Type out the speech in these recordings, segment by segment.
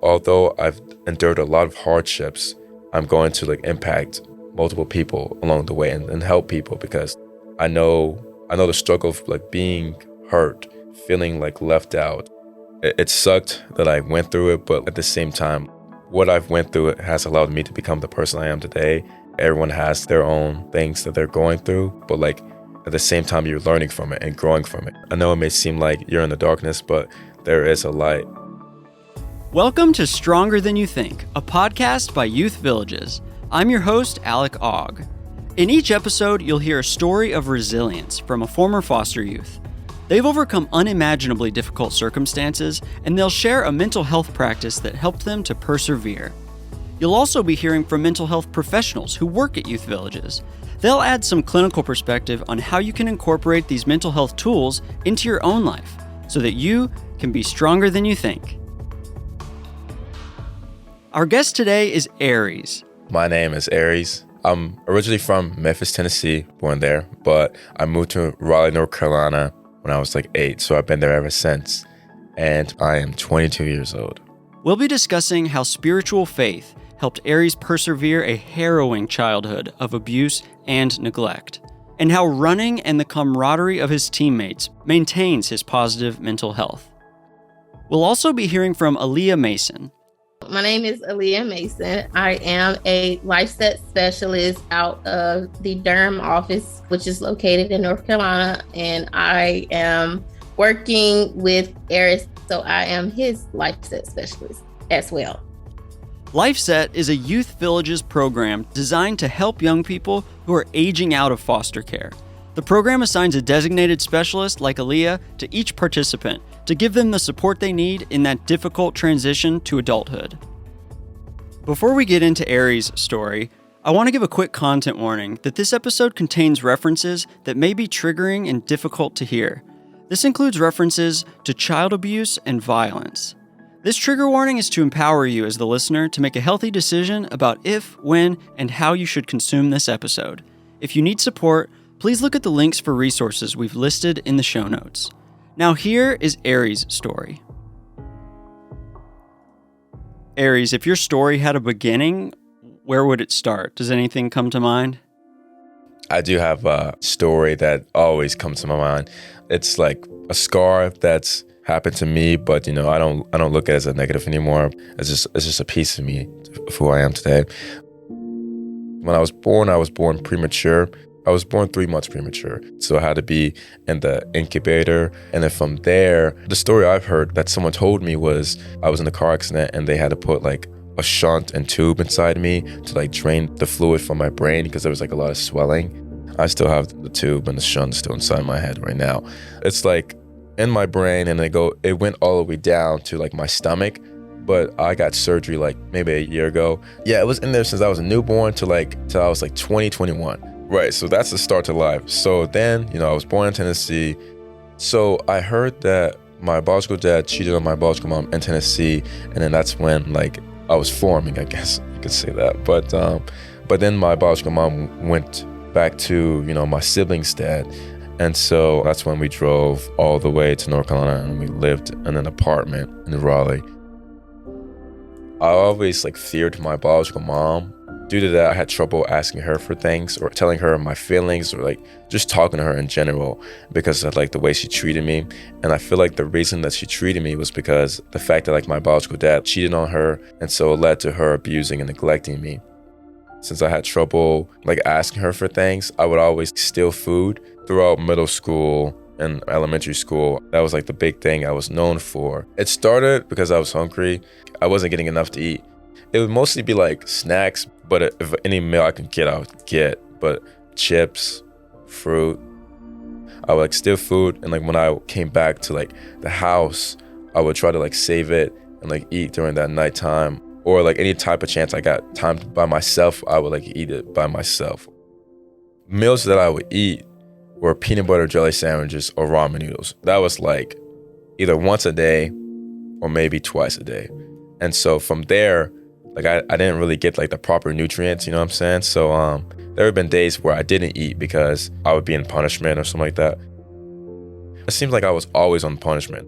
although I've endured a lot of hardships, I'm going to impact multiple people along the way and help people, because I know the struggle of being hurt, feeling left out. It sucked that I went through it, but at the same time, what I've went through it has allowed me to become the person I am today. Everyone has their own things that they're going through, but at the same time, you're learning from it and growing from it. I know it may seem like you're in the darkness, but there is a light. Welcome to Stronger Than You Think, a podcast by Youth Villages. I'm your host, Alec Ogg. In each episode, you'll hear a story of resilience from a former foster youth. They've overcome unimaginably difficult circumstances, and they'll share a mental health practice that helped them to persevere. You'll also be hearing from mental health professionals who work at Youth Villages. They'll add some clinical perspective on how you can incorporate these mental health tools into your own life so that you can be stronger than you think. Our guest today is Aries. My name is Aries. I'm originally from Memphis, Tennessee, born there, but I moved to Raleigh, North Carolina when I was 8, so I've been there ever since, and I am 22 years old. We'll be discussing how spiritual faith helped Aries persevere a harrowing childhood of abuse and neglect, and how running and the camaraderie of his teammates maintains his positive mental health. We'll also be hearing from Alleyah Mason. My name is Alleyah Mason. I am a LifeSet Specialist out of the Durham office, which is located in North Carolina, and I am working with Aries, so I am his LifeSet Specialist as well. LifeSet is a Youth Villages program designed to help young people who are aging out of foster care. The program assigns a designated specialist like Alleyah to each participant to give them the support they need in that difficult transition to adulthood. Before we get into Aries' story, I want to give a quick content warning that this episode contains references that may be triggering and difficult to hear. This includes references to child abuse and violence. This trigger warning is to empower you as the listener to make a healthy decision about if, when, and how you should consume this episode. If you need support, please look at the links for resources we've listed in the show notes. Now here is Aries' story. Aries, if your story had a beginning, where would it start? Does anything come to mind? I do have a story that always comes to my mind. It's like a scar that's happened to me, but I don't look at it as a negative anymore. It's just a piece of me, of who I am today. When I was born premature. I was born 3 months premature, so I had to be in the incubator. And then from there, the story I've heard that someone told me was I was in a car accident and they had to put a shunt and tube inside me to drain the fluid from my brain because there was a lot of swelling. I still have the tube and the shunt still inside my head right now. It's in my brain, and it went all the way down to my stomach. But I got surgery maybe a year ago. Yeah, it was in there since I was a newborn till I was 20, 21. Right, so that's the start to life. So then, I was born in Tennessee. So I heard that my biological dad cheated on my biological mom in Tennessee, and then that's when I was forming, I guess you could say that. But then my biological mom went back to my siblings' dad, and so that's when we drove all the way to North Carolina and we lived in an apartment in Raleigh. I always feared my biological mom. Due to that, I had trouble asking her for things or telling her my feelings or just talking to her in general because of the way she treated me. And I feel the reason that she treated me was because the fact that my biological dad cheated on her, and so it led to her abusing and neglecting me. Since I had trouble asking her for things, I would always steal food throughout middle school and elementary school. That was the big thing I was known for. It started because I was hungry. I wasn't getting enough to eat. It would mostly be snacks, but if any meal I could get, I would get. But chips, fruit, I would steal food. And when I came back to the house, I would try to save it and eat during that nighttime. Or any type of chance I got time by myself, I would eat it by myself. Meals that I would eat were peanut butter jelly sandwiches or ramen noodles. That was either once a day or maybe twice a day. And so from there, I didn't really get the proper nutrients, you know what I'm saying? So there have been days where I didn't eat because I would be in punishment or something like that. It seems like I was always on punishment.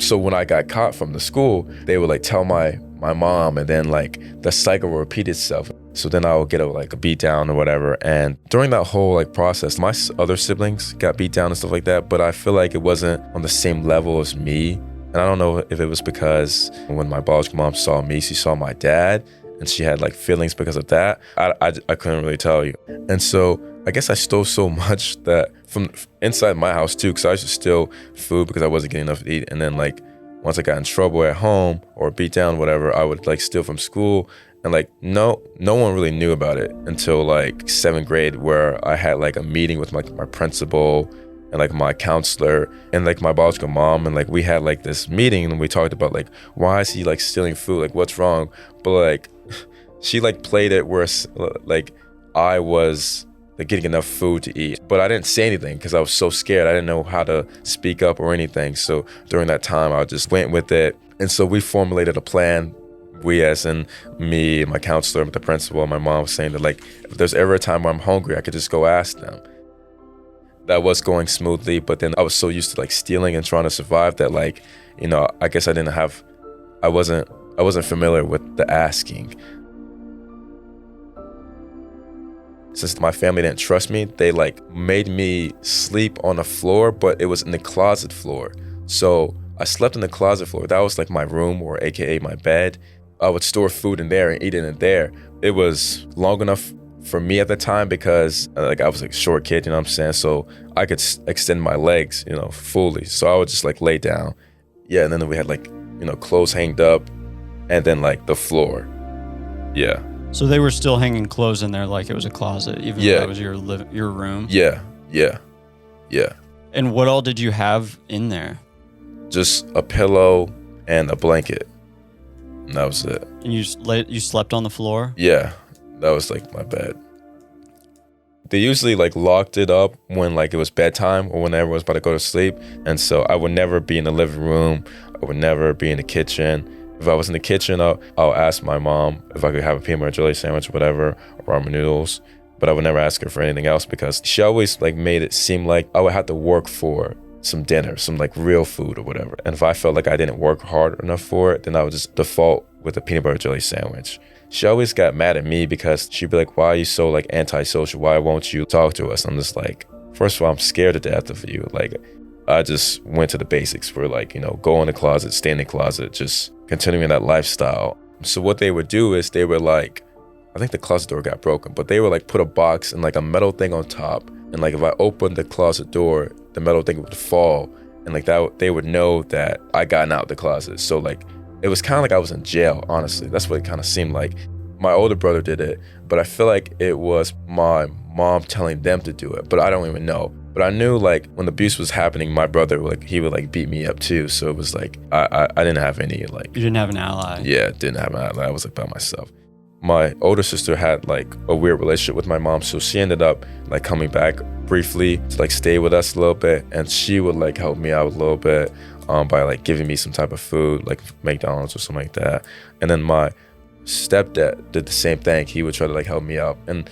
So when I got caught from the school, they would like tell my mom, and then like the cycle will repeat itself. So then I would get a beat down or whatever. And during that whole like process, my other siblings got beat down and stuff like that, but I feel like it wasn't on the same level as me. And I don't know if it was because when my biological mom saw me, she saw my dad, and she had like feelings because of that. I couldn't really tell you. And so I guess I stole so much that from inside my house too, because I used to steal food because I wasn't getting enough to eat. And then like once I got in trouble at home or beat down, whatever, I would like steal from school. And like no one really knew about it until like 7th grade, where I had like a meeting with my principal and like my counselor and like my biological mom, and like we had like this meeting and we talked about like, why is he like stealing food, like what's wrong? But like she like played it where like I was like getting enough food to eat, but I didn't say anything because I was so scared. I didn't know how to speak up or anything. So during that time I just went with it. And so we formulated a plan. We, as in me, my counselor, the principal, and my mom, was saying that like if there's ever a time where I'm hungry, I could just go ask them. That was going smoothly, but then I was so used to like stealing and trying to survive that like, you know, I guess I wasn't familiar with the asking. Since my family didn't trust me, they like made me sleep on the floor, but it was in the closet floor. So I slept in the closet floor. That was like my room, or AKA my bed. I would store food in there and eat it in there. It was long enough for me at the time because like I was like a short kid, you know what I'm saying? So I could extend my legs, you know, fully. So I would just like lay down. Yeah, and then we had like, you know, clothes hanged up, and then like the floor. Yeah. So they were still hanging clothes in there like it was a closet, even though that was your room? Yeah. And what all did you have in there? Just a pillow and a blanket. And that was it. And you slept on the floor? Yeah, that was like my bed. They usually like locked it up when like it was bedtime or when everyone was about to go to sleep. And so I would never be in the living room. I would never be in the kitchen. If I was in the kitchen, I'll ask my mom if I could have a peanut butter jelly sandwich or whatever, or ramen noodles. But I would never ask her for anything else because she always like made it seem like I would have to work for some dinner, some like real food or whatever. And if I felt like I didn't work hard enough for it, then I would just default with a peanut butter jelly sandwich. She always got mad at me because she'd be like, why are you so like antisocial? Why won't you talk to us? I'm just like, first of all, I'm scared to death of you. Like, I just went to the basics for like, you know, go in the closet, stay in the closet, just continuing that lifestyle. So what they would do is they were like, I think the closet door got broken, but they would like put a box and like a metal thing on top. And like if I opened the closet door, the metal thing would fall. And like that, they would know that I gotten out the closet. So like, it was kind of like I was in jail, honestly. That's what it kind of seemed like. My older brother did it, but I feel like it was my mom telling them to do it, but I don't even know. But I knew like when the abuse was happening, my brother like he would like beat me up too. So it was like I didn't have any like. You didn't have an ally. Yeah, didn't have an ally. I was like by myself. My older sister had like a weird relationship with my mom, so she ended up like coming back briefly to like stay with us a little bit, and she would like help me out a little bit by like giving me some type of food, like McDonald's or something like that. And then my stepdad did the same thing. He would try to like help me out. And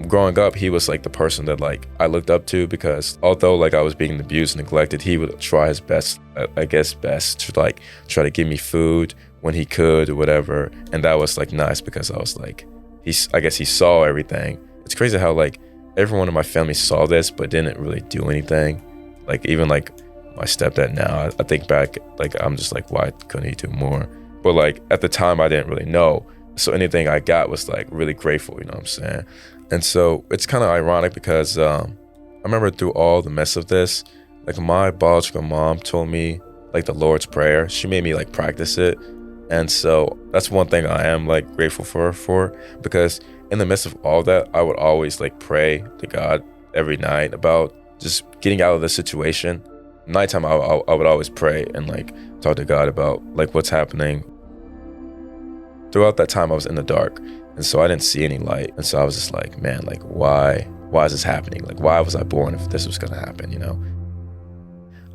growing up, he was like the person that like I looked up to, because although like I was being abused and neglected, he would try his best, I guess best, to like try to give me food when he could or whatever. And that was like nice because I was like, I guess he saw everything. It's crazy how like everyone in my family saw this but didn't really do anything. Like even like my stepdad now, I think back, like I'm just like, why couldn't he do more? But like at the time I didn't really know. So anything I got was like really grateful, you know what I'm saying? And so it's kind of ironic because I remember through all the mess of this, like my biological mom told me like the Lord's Prayer. She made me like practice it. And so that's one thing I am like grateful for, because in the midst of all that, I would always like pray to God every night about just getting out of the situation. Nighttime, I would always pray and like talk to God about like what's happening. Throughout that time, I was in the dark, and so I didn't see any light. And so I was just like, man, like why is this happening? Like why was I born if this was gonna happen, you know?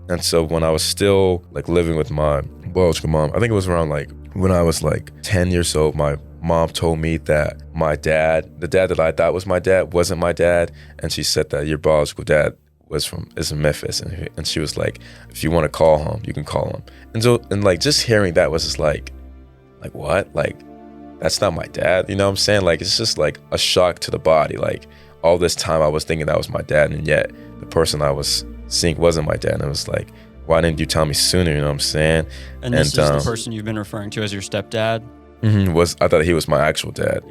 And so when I was still like living with my biological mom, I think it was around like when I was like 10 years old, my mom told me that my dad, the dad that I thought was my dad, wasn't my dad. And she said that your biological dad is in Memphis, and she was like, if you want to call him, you can call him. And like just hearing that was just like what? Like that's not my dad, you know what I'm saying? Like it's just like a shock to the body. Like all this time I was thinking that was my dad, and yet the person I was seeing wasn't my dad. And it was like, why didn't you tell me sooner? You know what I'm saying? And this is the person you've been referring to as your stepdad? I thought he was my actual dad.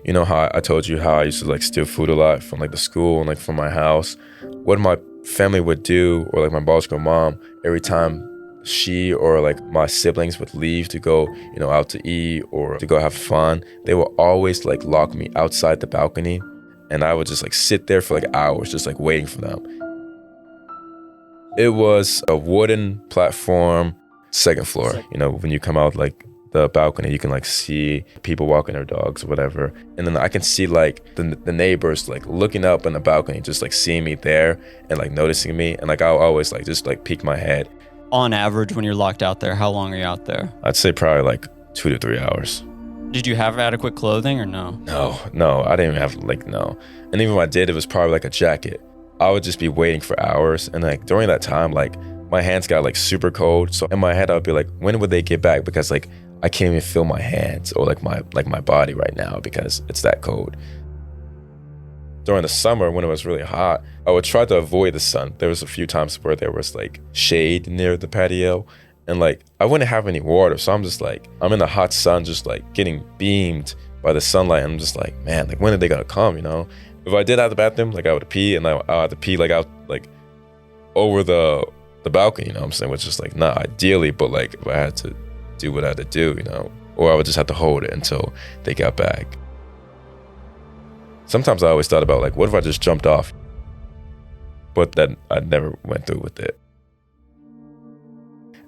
You know how I told you how I used to like steal food a lot from like the school and like from my house? What my family would do, or like my biological mom, every time she or like my siblings would leave to go, you know, out to eat or to go have fun, they would always like lock me outside the balcony, and I would just like sit there for like hours just like waiting for them. It was a wooden platform, second floor. You know, when you come out like the balcony, you can like see people walking their dogs or whatever, and then I can see like the neighbors like looking up on the balcony, just like seeing me there and like noticing me, and like I'll always like just like peek my head. On average, when you're locked out there, how long are you out there? I'd say probably like 2 to 3 hours. Did you have adequate clothing or no? No, I didn't even have no. And even when I did, it was probably like a jacket. I would just be waiting for hours, and like during that time, like my hands got like super cold. So in my head, I'd be like, when would they get back? Because like I can't even feel my hands or like my body right now because it's that cold. During the summer when it was really hot, I would try to avoid the sun. There was a few times where there was like shade near the patio, and like I wouldn't have any water. So I'm just like, I'm in the hot sun just like getting beamed by the sunlight. And I'm just like, man, like when are they gonna come, you know? If I did have the bathroom, like I would pee, and I had to pee like out like over the balcony, you know what I'm saying? Which is like not ideally, but like if I had to do what I had to do, you know, or I would just have to hold it until they got back. Sometimes I always thought about like, what if I just jumped off? But then I never went through with it.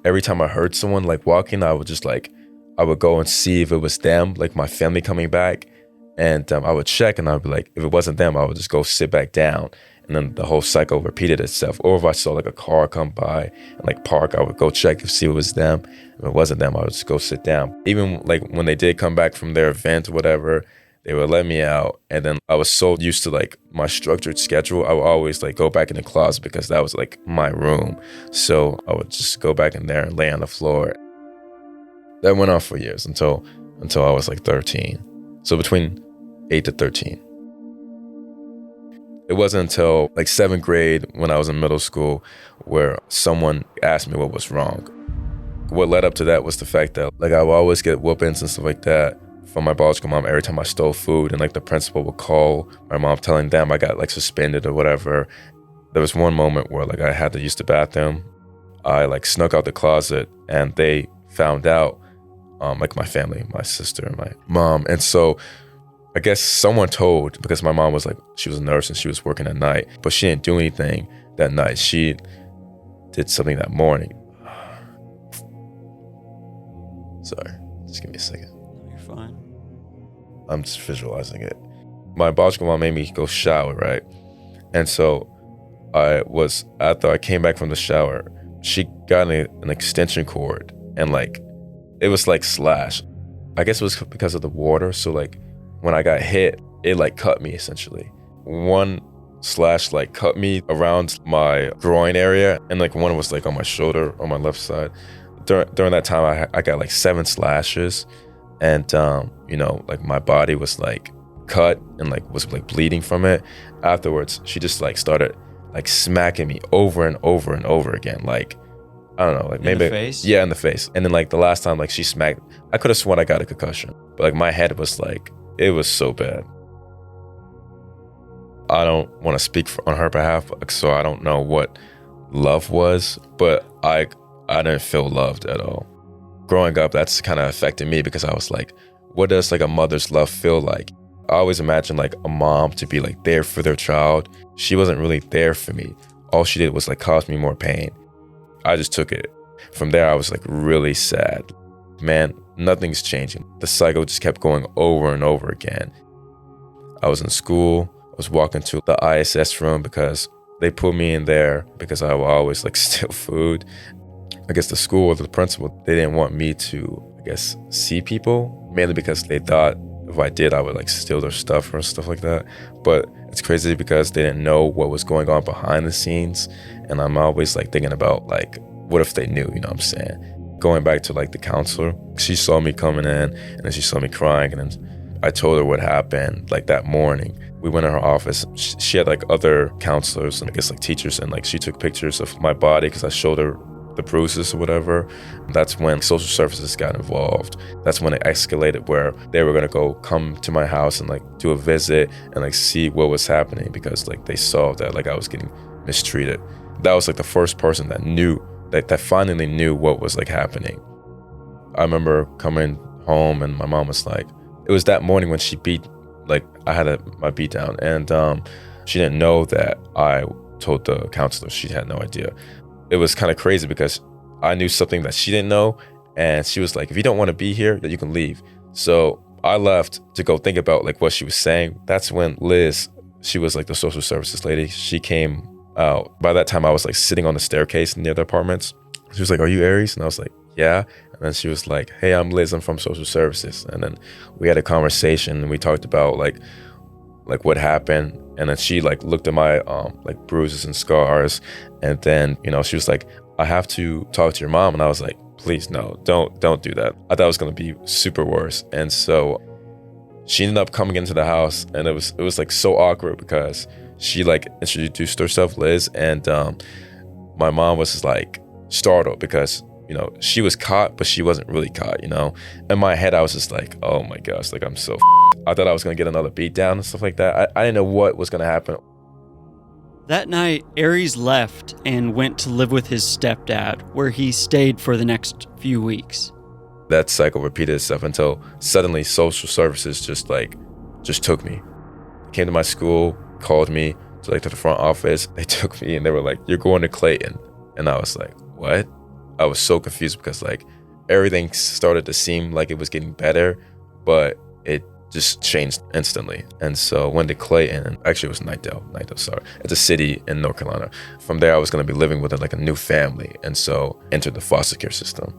Every time I heard someone like walking, I would just like, I would go and see if it was them, like my family coming back. And I would check, and I'd be like, if it wasn't them, I would just go sit back down. And then the whole cycle repeated itself. Or if I saw like a car come by and like park, I would go check to see if it was them. If it wasn't them, I would just go sit down. Even like when they did come back from their event or whatever, they would let me out. And then I was so used to like my structured schedule, I would always like go back in the closet because that was like my room. So I would just go back in there and lay on the floor. That went on for years until I was like 13. So between 8 to 13. It wasn't until like 7th grade when I was in middle school where someone asked me what was wrong. What led up to that was the fact that like I would always get whoopings and stuff like that from my biological mom every time I stole food, and like the principal would call my mom telling them I got like suspended or whatever. There was one moment where like I had to use the bathroom. I like snuck out the closet, and they found out, like my family, my sister and my mom. And so I guess someone told, because my mom was like, she was a nurse and she was working at night, but she didn't do anything that night. She did something that morning. Sorry, just give me a second. You're fine. I'm just visualizing it. My biological mom made me go shower, right? And so after I came back from the shower, she got an extension cord, and like, it was like slash. I guess it was because of the water. So like, when I got hit, it like cut me essentially. One slash like cut me around my groin area, and like one was like on my shoulder on my left side. During that time, I got like 7 slashes, and you know, like my body was like cut and like was like bleeding from it. Afterwards, she just like started like smacking me over and over and over again. Like, I don't know, like maybe in the face? Yeah, in the face. And then like the last time like she smacked, I could have sworn I got a concussion, but like my head was like, it was so bad. I don't want to speak on her behalf, so I don't know what love was, but I didn't feel loved at all. Growing up, that's kind of affected me because I was like, what does like a mother's love feel like? I always imagined like a mom to be like there for their child. She wasn't really there for me. All she did was like cause me more pain. I just took it. From there, I was like really sad. Man, nothing's changing. The cycle just kept going over and over again. I was in school. I was walking to the ISS room because they put me in there because I would always like steal food. I guess the school or the principal, they didn't want me to, I guess, see people, mainly because they thought if I did, I would like steal their stuff or stuff like that. But it's crazy because they didn't know what was going on behind the scenes. And I'm always like thinking about like, what if they knew, you know what I'm saying? Going back to like the counselor, she saw me coming in and then she saw me crying, and then I told her what happened like that morning. We went in her office. She had like other counselors and I guess like teachers, and like she took pictures of my body because I showed her the bruises or whatever. That's when social services got involved. That's when it escalated where they were gonna come to my house and like do a visit and like see what was happening, because like they saw that like I was getting mistreated. That was like the first person that knew, that finally knew what was like happening. I remember coming home and my mom was like, it was that morning when she I had my beat down, and she didn't know that I told the counselor. She had no idea. It was kind of crazy because I knew something that she didn't know, and she was like, if you don't want to be here, then you can leave. So I left to go think about like what she was saying. That's when Liz, she was like the social services lady, she came out. By that time I was like sitting on the staircase near the apartments. She was like, are you Aries? And I was like, yeah. And then she was like, hey, I'm Liz, I'm from social services. And then we had a conversation and we talked about like what happened. And then she like looked at my like bruises and scars. And then, you know, she was like, I have to talk to your mom. And I was like, please, no, don't do that. I thought it was going to be super worse. And so she ended up coming into the house, and it was like so awkward because she like introduced herself, Liz. And my mom was just like startled because, you know, she was caught, but she wasn't really caught, you know? In my head, I was just like, oh my gosh, like I'm so I thought I was gonna get another beat down and stuff like that. I didn't know what was gonna happen. That night, Aries left and went to live with his stepdad, where he stayed for the next few weeks. That cycle repeated itself until suddenly social services just took me. They came to my school, called me to the front office. They took me and they were like, you're going to Clayton. And I was like, what? I was so confused because like everything started to seem like it was getting better, but it just changed instantly. And so went to Clayton. Actually, it was Knightdale, sorry. It's a city in North Carolina. From there, I was going to be living with like a new family. And so entered the foster care system.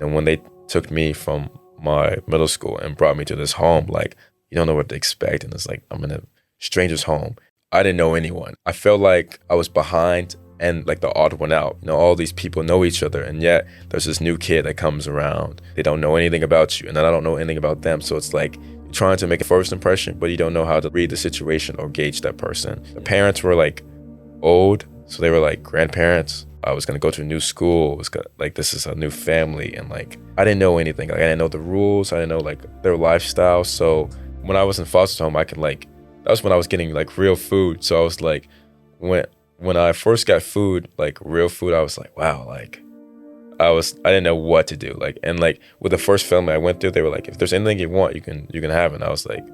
And when they took me from my middle school and brought me to this home, like, you don't know what to expect. And it's like, I'm in a stranger's home. I didn't know anyone. I felt like I was behind and like the odd one out. You know, all these people know each other, and yet there's this new kid that comes around. They don't know anything about you, and then I don't know anything about them. So it's like you're trying to make a first impression, but you don't know how to read the situation or gauge that person. The parents were like old, so they were like grandparents. I was gonna go to a new school. It was like, this is a new family, and like I didn't know anything. Like I didn't know the rules. I didn't know like their lifestyle. So when I was in foster home, I could like, that was when I was getting like real food. So I was like, when I first got food, like real food, I was like, wow, like I didn't know what to do. Like, and like with the first family I went through, they were like, if there's anything you want, you can have it. And I was like,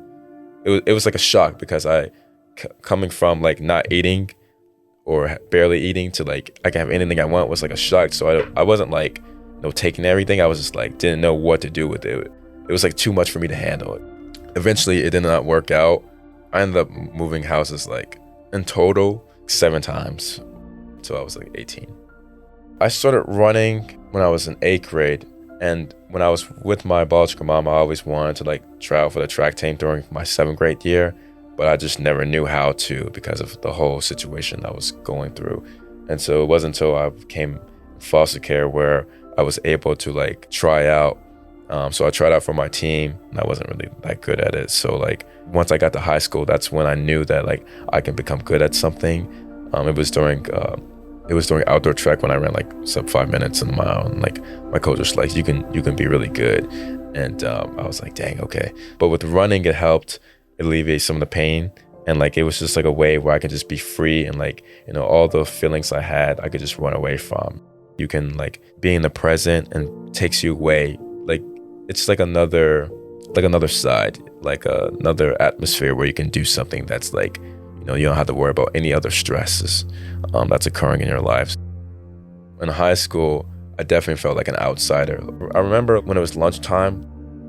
it was like a shock because coming from like not eating or barely eating to like I can have anything I want was like a shock. So I wasn't like, you know, taking everything. I was just like, didn't know what to do with it. It was like too much for me to handle it. Eventually it did not work out. I ended up moving houses like in total 7 times until I was like 18. I started running when I was in 8th grade, and when I was with my biological mom, I always wanted to like try out for the track team during my 7th grade year, but I just never knew how to because of the whole situation I was going through. And so it wasn't until I became foster care where I was able to like try out. So I tried out for my team, and I wasn't really that good at it. So like once I got to high school, that's when I knew that like I can become good at something. It was during outdoor track when I ran like sub 5 minutes in a mile, and like my coach was like, you can be really good. And I was like, dang, okay. But with running, it helped alleviate some of the pain, and like it was just like a way where I could just be free, and like, you know, all the feelings I had, I could just run away from. You can like be in the present and takes you away. Like it's like another side, like another atmosphere where you can do something that's like, you know, you don't have to worry about any other stresses that's occurring in your life. In high school, I definitely felt like an outsider. I remember when it was lunchtime,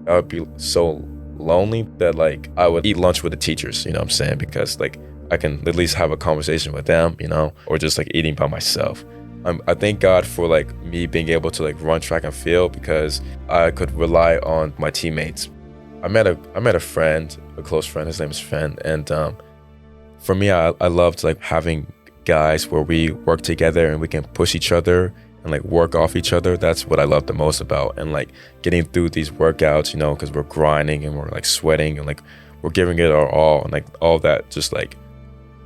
I would be so lonely that like I would eat lunch with the teachers, you know what I'm saying? Because like I can at least have a conversation with them, you know, or just like eating by myself. I thank God for like me being able to like run track and field because I could rely on my teammates. I met a friend, a close friend. His name is Fen, and for me, I loved like having guys where we work together and we can push each other and like work off each other. That's what I love the most about, and like getting through these workouts, you know, because we're grinding and we're like sweating and like we're giving it our all, and like all that just like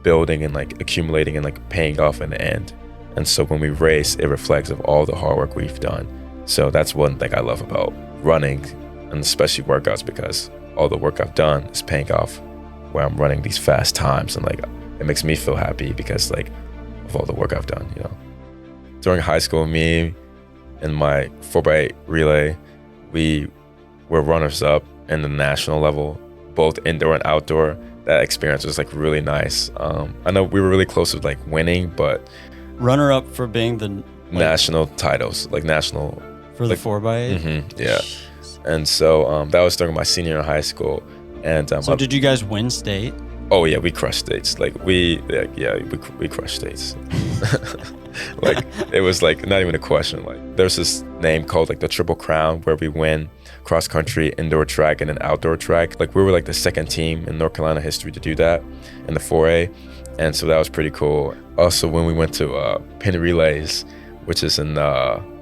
building and like accumulating and like paying off in the end. And so when we race, it reflects of all the hard work we've done. So that's one thing I love about running, and especially workouts, because all the work I've done is paying off where I'm running these fast times, and like it makes me feel happy because like of all the work I've done, you know. During high school, me and my 4x8 relay, we were runners up in the national level, both indoor and outdoor. That experience was like really nice. I know we were really close to like winning, but runner up for being the national titles, like national for the 4x8. Yeah. And so that was during my senior year in high school. And so did you guys win state? Oh yeah, we crushed states. Like we crushed states. Like it was like not even a question. Like there's this name called like the Triple Crown, where we win cross country, indoor track, and an outdoor track. Like we were like the second team in North Carolina history to do that in the 4A, and so that was pretty cool. Also, when we went to Penn Relays, which is in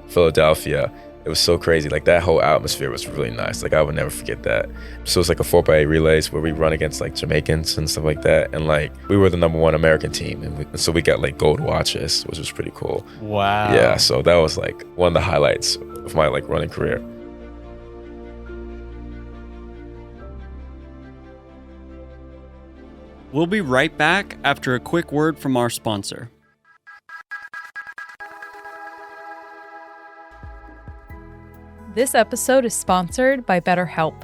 Philadelphia, it was so crazy. Like that whole atmosphere was really nice. Like I would never forget that. So it's like a 4x8 relays where we run against like Jamaicans and stuff like that. And like we were the #1 American team. And so we got like gold watches, which was pretty cool. Wow. Yeah. So that was like one of the highlights of my like running career. We'll be right back after a quick word from our sponsor. This episode is sponsored by BetterHelp.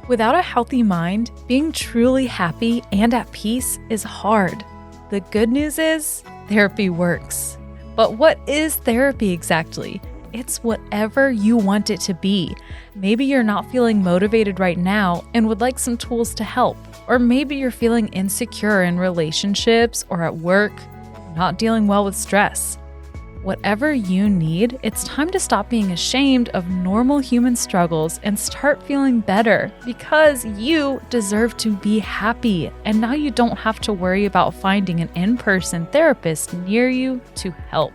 Without a healthy mind, being truly happy and at peace is hard. The good news is, therapy works. But what is therapy exactly? It's whatever you want it to be. Maybe you're not feeling motivated right now and would like some tools to help. Or maybe you're feeling insecure in relationships or at work, not dealing well with stress. Whatever you need, it's time to stop being ashamed of normal human struggles and start feeling better, because you deserve to be happy. And now you don't have to worry about finding an in-person therapist near you to help.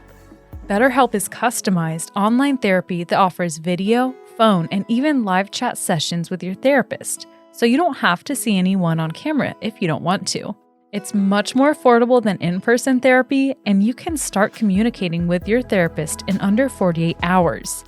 BetterHelp is customized online therapy that offers video, phone, and even live chat sessions with your therapist, so you don't have to see anyone on camera if you don't want to. It's much more affordable than in-person therapy, and you can start communicating with your therapist in under 48 hours.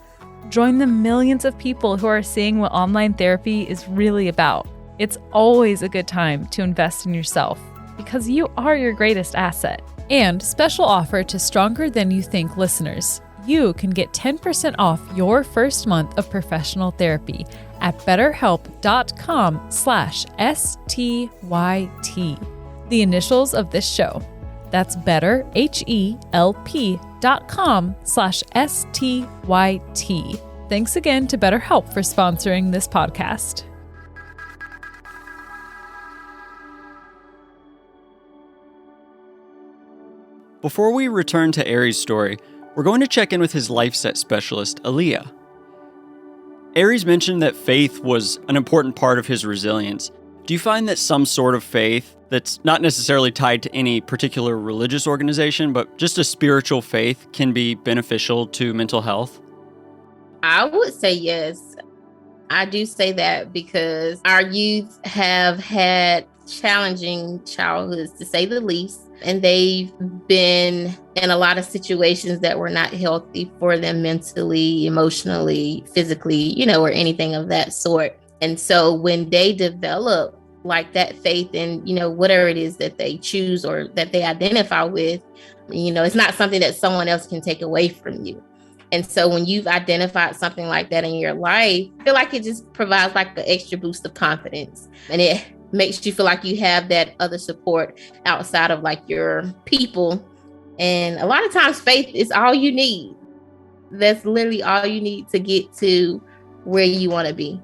Join the millions of people who are seeing what online therapy is really about. It's always a good time to invest in yourself, because you are your greatest asset. And special offer to Stronger Than You Think listeners. You can get 10% off your first month of professional therapy at betterhelp.com/STYT. The initials of this show. That's betterhelp.com/STYT. Thanks again to BetterHelp for sponsoring this podcast. Before we return to Aries' story, we're going to check in with his LifeSet specialist, Alleyah. Aries mentioned that faith was an important part of his resilience. Do you find that some sort of faith that's not necessarily tied to any particular religious organization, but just a spiritual faith, can be beneficial to mental health? I would say yes. I do say that because our youth have had challenging childhoods, to say the least, and they've been in a lot of situations that were not healthy for them mentally, emotionally, physically, or anything of that sort. And so when they develop like that faith in, whatever it is that they choose or that they identify with, it's not something that someone else can take away from you. And so when you've identified something like that in your life, I feel like it just provides like an extra boost of confidence. And it makes you feel like you have that other support outside of like your people. And a lot of times faith is all you need. That's literally all you need to get to where you want to be.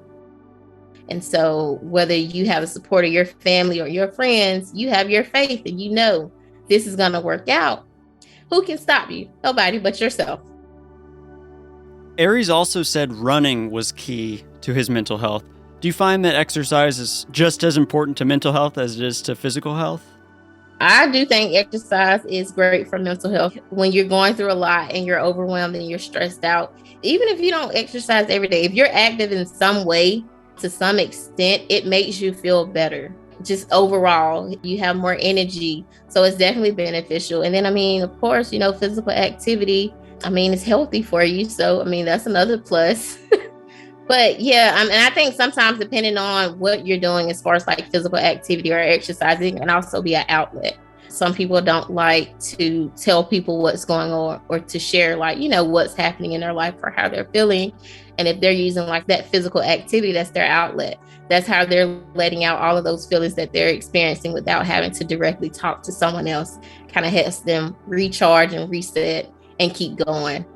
And so whether you have the support of your family or your friends, you have your faith and this is going to work out. Who can stop you? Nobody but yourself. Aries also said running was key to his mental health. Do you find that exercise is just as important to mental health as it is to physical health? I do think exercise is great for mental health. When you're going through a lot and you're overwhelmed and you're stressed out, even if you don't exercise every day, if you're active in some way, to some extent, it makes you feel better. Just overall, you have more energy. So it's definitely beneficial. And then, of course, physical activity, it's healthy for you. So, that's another plus. But yeah, and I think sometimes depending on what you're doing as far as like physical activity or exercising, can also be an outlet. Some people don't like to tell people what's going on or to share what's happening in their life or how they're feeling. And if they're using like that physical activity, that's their outlet. That's how they're letting out all of those feelings that they're experiencing without having to directly talk to someone else. Kind of helps them recharge and reset and keep going.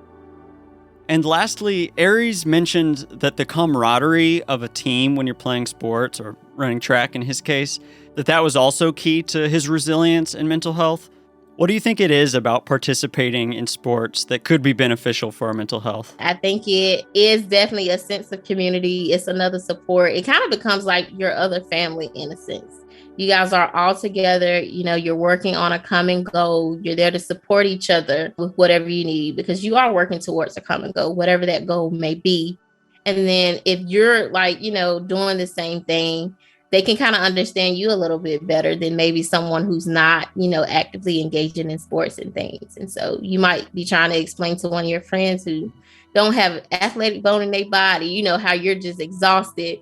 And lastly, Aries mentioned that the camaraderie of a team when you're playing sports or running track in his case, that was also key to his resilience and mental health. What do you think it is about participating in sports that could be beneficial for our mental health? I think it is definitely a sense of community. It's another support. It kind of becomes like your other family in a sense. You guys are all together, you're working on a common goal. You're there to support each other with whatever you need because you are working towards a common goal, whatever that goal may be. And then if you're doing the same thing, they can kind of understand you a little bit better than maybe someone who's not, actively engaging in sports and things. And so you might be trying to explain to one of your friends who don't have athletic bone in their body, how you're just exhausted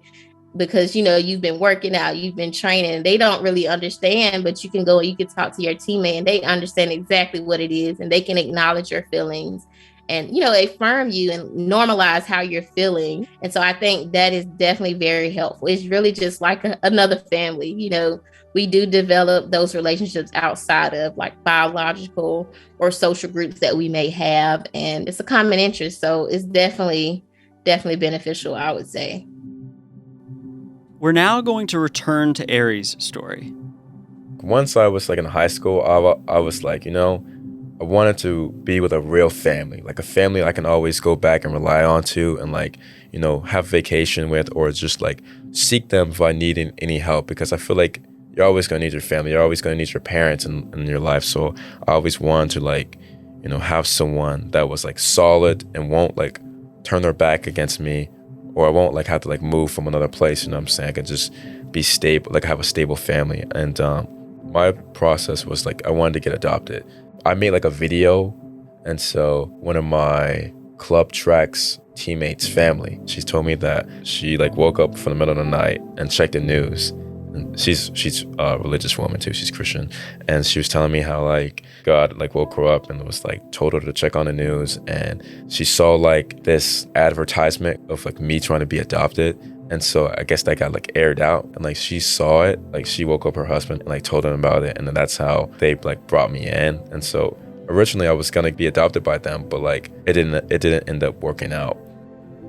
because, you've been working out, you've been training, they don't really understand, but you can go and you can talk to your teammate and they understand exactly what it is and they can acknowledge your feelings and, affirm you and normalize how you're feeling. And so I think that is definitely very helpful. It's really just like another family. We do develop those relationships outside of like biological or social groups that we may have. And it's a common interest. So it's definitely beneficial, I would say. We're now going to return to Aries' story. Once I was like in high school, I was like, I wanted to be with a real family, like a family I can always go back and rely on to and like, have vacation with or just like seek them if I need any help because I feel like you're always going to need your family. You're always going to need your parents in your life. So I always wanted to like, have someone that was like solid and won't like turn their back against me or I won't like have to like move from another place. You know what I'm saying? I could just be stable, like have a stable family. And my process was like, I wanted to get adopted. I made like a video. And so one of my club tracks teammates' family, she told me that she like woke up from the middle of the night and checked the news. And she's a religious woman too. She's Christian. And she was telling me how like God like woke her up and was like told her to check on the news. And she saw like this advertisement of like me trying to be adopted. And so I guess that got like aired out and like she saw it, like she woke up her husband and like told him about it. And then that's how they like brought me in. And so originally I was gonna be adopted by them, but like it didn't end up working out.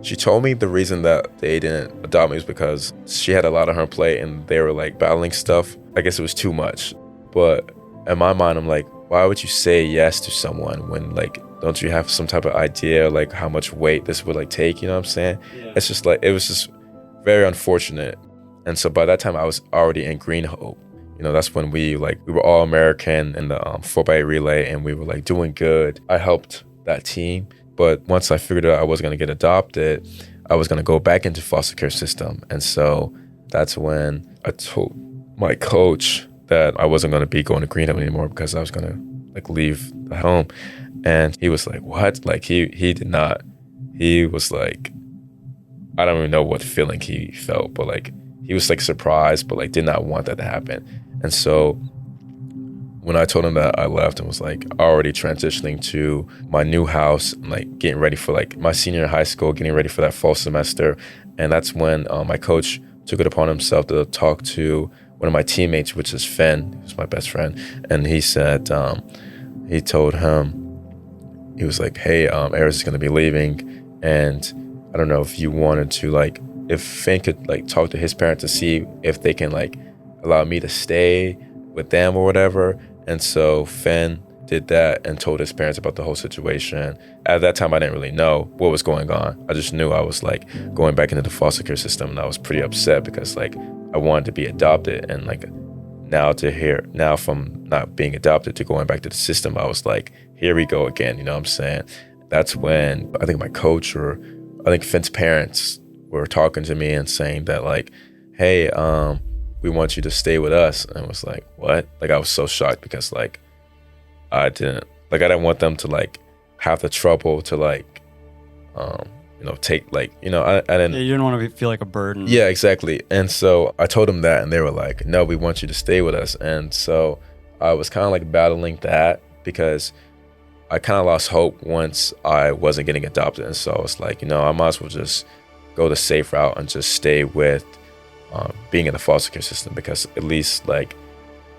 She told me the reason that they didn't adopt me was because she had a lot on her plate and they were like battling stuff. I guess it was too much. But in my mind, I'm like, why would you say yes to someone when like, don't you have some type of idea like how much weight this would like take, you know what I'm saying? Yeah. It's just like, it was just very unfortunate. And so by that time I was already in Green Hope. That's when we were all American in the 4x8 relay and we were like doing good. I helped that team. But once I figured out I was going to get adopted, I was going to go back into foster care system. And so that's when I told my coach that I wasn't going to be going to Green Hope anymore because I was going to like leave the home. And he was like, what? Like he did not. He was like, I don't even know what feeling he felt, but like he was like surprised, but like did not want that to happen. And so when I told him that I left and was like already transitioning to my new house and like getting ready for like my senior year in high school, getting ready for that fall semester. And that's when my coach took it upon himself to talk to one of my teammates, which is Finn, who's my best friend. And he said, he told him, he was like, hey, Aries is going to be leaving. And I don't know if you wanted to like, if Finn could like talk to his parents to see if they can like allow me to stay with them or whatever. And so Finn did that and told his parents about the whole situation. At that time, I didn't really know what was going on. I just knew I was like going back into the foster care system, and I was pretty upset because like I wanted to be adopted, and like now from not being adopted to going back to the system, I was like, here we go again. You know what I'm saying? That's when I think my coach, or I think Finn's parents, were talking to me and saying that like, hey, we want you to stay with us. And I was like, what? Like, I was so shocked because like I didn't want them to like have the trouble to like take like, I didn't. Yeah, you didn't want to feel like a burden. Yeah, exactly. And so I told them that, and they were like, no, we want you to stay with us. And so I was kind of like battling that because I kind of lost hope once I wasn't getting adopted. And so I was like, I might as well just go the safe route and just stay with being in the foster care system, because at least like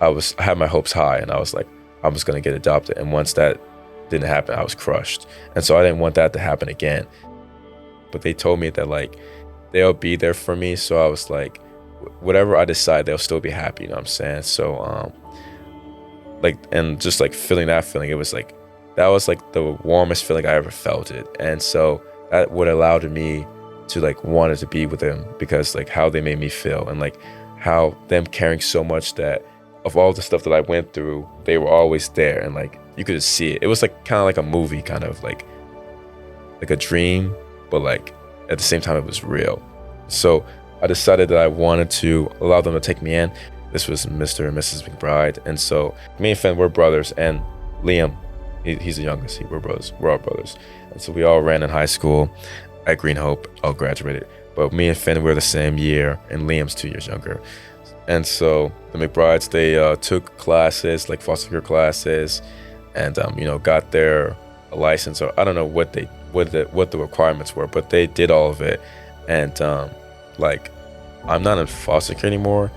I had my hopes high, and I was like, I'm just going to get adopted. And once that didn't happen, I was crushed. And so I didn't want that to happen again. But they told me that like they'll be there for me. So I was like, whatever I decide, they'll still be happy. You know what I'm saying? So and just like feeling that feeling, it was like, that was like the warmest feeling I ever felt it. And so that would allowed me to like wanted to be with them, because like how they made me feel, and like how them caring so much that of all the stuff that I went through, they were always there, and like you could just see it. It was like kind of like a movie, kind of like a dream, but like at the same time it was real. So I decided that I wanted to allow them to take me in. This was Mr. and Mrs. McBride. And so me and Finn, we're brothers, and Liam, he's the youngest. We're brothers. We're all brothers. And so we all ran in high school at Green Hope, all graduated. But me and Finn were the same year, and Liam's 2 years younger. And so the McBrides, they took classes, like foster care classes, and got their license. Or I don't know what the requirements were, but they did all of it. And like I'm not in foster care anymore,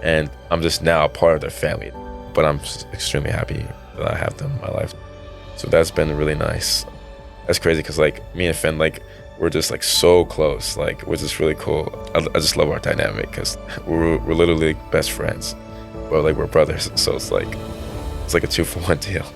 and I'm just now a part of their family. But I'm just extremely happy that I have them in my life. So that's been really nice. That's crazy because like me and Finn, like we're just like so close, like which is really cool. I just love our dynamic because we're literally best friends, but like we're brothers. So it's like a 2-for-1 deal.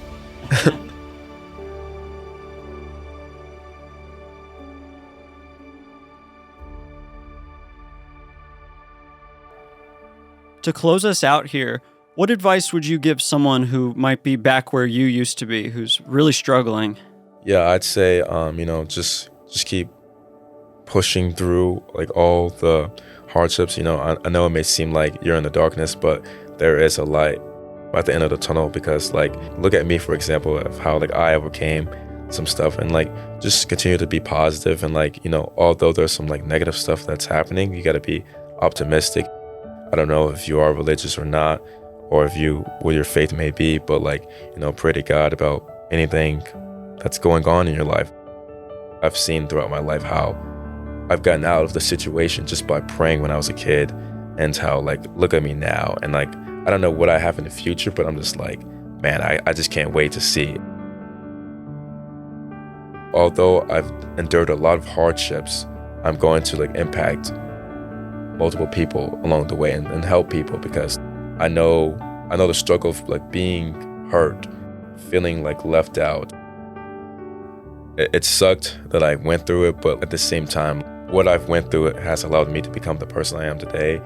To close us out here, what advice would you give someone who might be back where you used to be, who's really struggling? Yeah, I'd say, just keep pushing through like all the hardships. I know it may seem like you're in the darkness, but there is a light at the end of the tunnel, because like, look at me, for example, of how like I overcame some stuff, and like just continue to be positive. And like, although there's some like negative stuff that's happening, you got to be optimistic. I don't know if you are religious or not, or what your faith may be, but like, pray to God about anything that's going on in your life. I've seen throughout my life how I've gotten out of the situation just by praying when I was a kid, and how like, look at me now. And like, I don't know what I have in the future, but I'm just like, man, I just can't wait to see. Although I've endured a lot of hardships, I'm going to like impact multiple people along the way and help people, because I know the struggle of like being hurt, feeling like left out. It sucked that I went through it, but at the same time, what I've went through, it has allowed me to become the person I am today.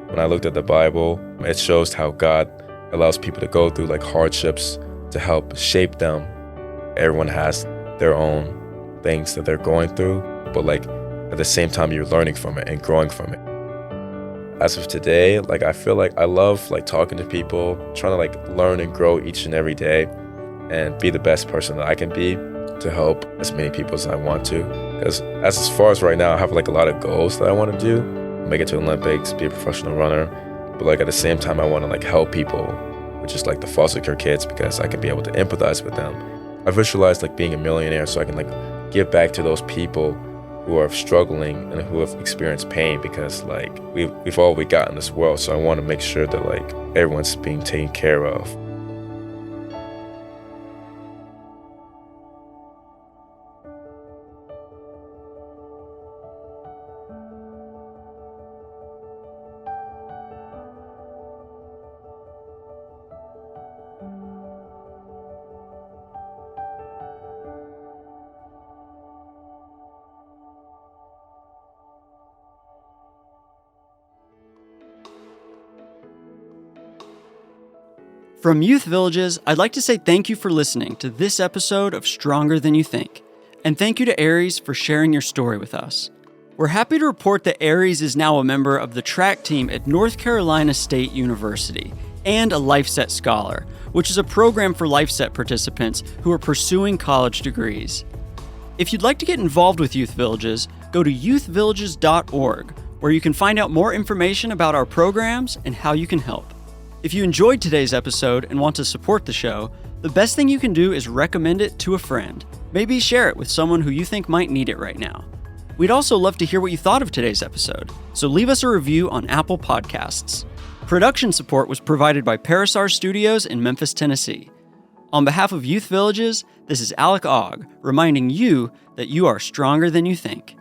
When I looked at the Bible, it shows how God allows people to go through like hardships to help shape them. Everyone has their own things that they're going through, but like at the same time, you're learning from it and growing from it. As of today, like I feel like I love like talking to people, trying to like learn and grow each and every day, and be the best person that I can be to help as many people as I want to. Because as far as right now, I have like a lot of goals that I want to do. Make it to Olympics, be a professional runner. But like at the same time, I want to like help people, which is like the foster care kids, because I can be able to empathize with them. I visualized like being a millionaire so I can like give back to those people who are struggling and who have experienced pain, because like we've all we got in this world. So I want to make sure that like everyone's being taken care of. From Youth Villages, I'd like to say thank you for listening to this episode of Stronger Than You Think. And thank you to Aries for sharing your story with us. We're happy to report that Aries is now a member of the track team at North Carolina State University and a LifeSet Scholar, which is a program for LifeSet participants who are pursuing college degrees. If you'd like to get involved with Youth Villages, go to youthvillages.org, where you can find out more information about our programs and how you can help. If you enjoyed today's episode and want to support the show, the best thing you can do is recommend it to a friend. Maybe share it with someone who you think might need it right now. We'd also love to hear what you thought of today's episode, so leave us a review on Apple Podcasts. Production support was provided by Parasar Studios in Memphis, Tennessee. On behalf of Youth Villages, this is Alec Ogg, reminding you that you are stronger than you think.